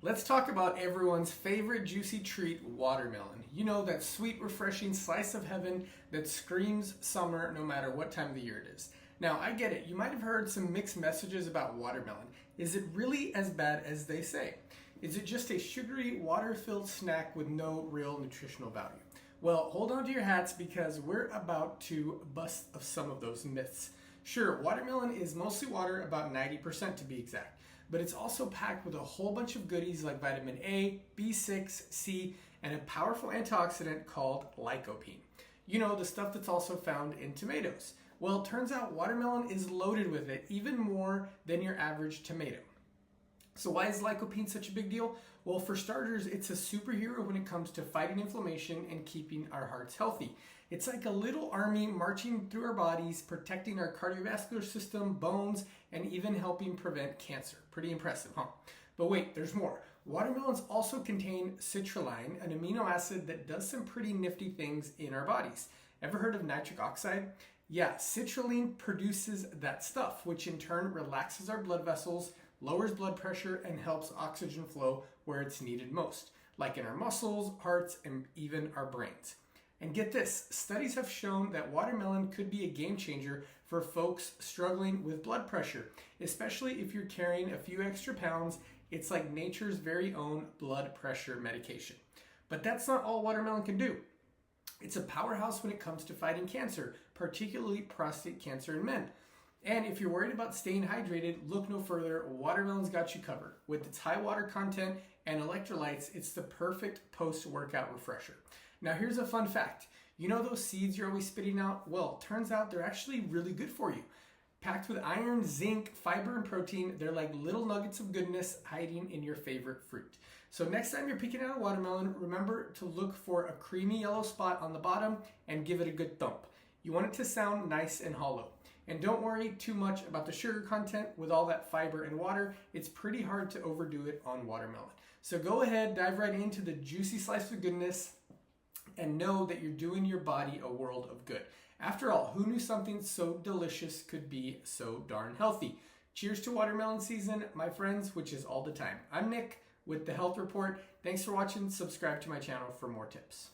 Let's talk about everyone's favorite juicy treat, watermelon. You know, that sweet, refreshing slice of heaven that screams summer no matter what time of the year it is. Now, I get it. You might have heard some mixed messages about watermelon. Is it really as bad as they say? Is it just a sugary, water-filled snack with no real nutritional value? Well, hold on to your hats because we're about to bust some of those myths. Sure, watermelon is mostly water, about 90% to be exact, but it's also packed with a whole bunch of goodies like vitamin A, B6, C, and a powerful antioxidant called lycopene. You know, the stuff that's also found in tomatoes. Well, it turns out watermelon is loaded with it, even more than your average tomato. So why is lycopene such a big deal? Well, for starters, it's a superhero when it comes to fighting inflammation and keeping our hearts healthy. It's like a little army marching through our bodies, protecting our cardiovascular system, bones, and even helping prevent cancer. Pretty impressive, huh? But wait, there's more. Watermelons also contain citrulline, an amino acid that does some pretty nifty things in our bodies. Ever heard of nitric oxide? Yeah, citrulline produces that stuff, which in turn relaxes our blood vessels, lowers blood pressure, and helps oxygen flow where it's needed most, like in our muscles, hearts, and even our brains. And get this, studies have shown that watermelon could be a game changer for folks struggling with blood pressure, especially if you're carrying a few extra pounds. It's like nature's very own blood pressure medication. But that's not all watermelon can do. It's a powerhouse when it comes to fighting cancer, particularly prostate cancer in men. And if you're worried about staying hydrated, look no further. Watermelon's got you covered. With its high water content and electrolytes, it's the perfect post-workout refresher. Now here's a fun fact. You know those seeds you're always spitting out? Well, turns out they're actually really good for you. Packed with iron, zinc, fiber, and protein, they're like little nuggets of goodness hiding in your favorite fruit. So next time you're picking out a watermelon, remember to look for a creamy yellow spot on the bottom and give it a good thump. You want it to sound nice and hollow. And don't worry too much about the sugar content. With all that fiber and water, it's pretty hard to overdo it on watermelon. So go ahead, dive right into the juicy slice of goodness and know that you're doing your body a world of good. After all, who knew something so delicious could be so darn healthy? Cheers to watermelon season, my friends, which is all the time. I'm Nick with the Health Report. Thanks for watching. Subscribe to my channel for more tips.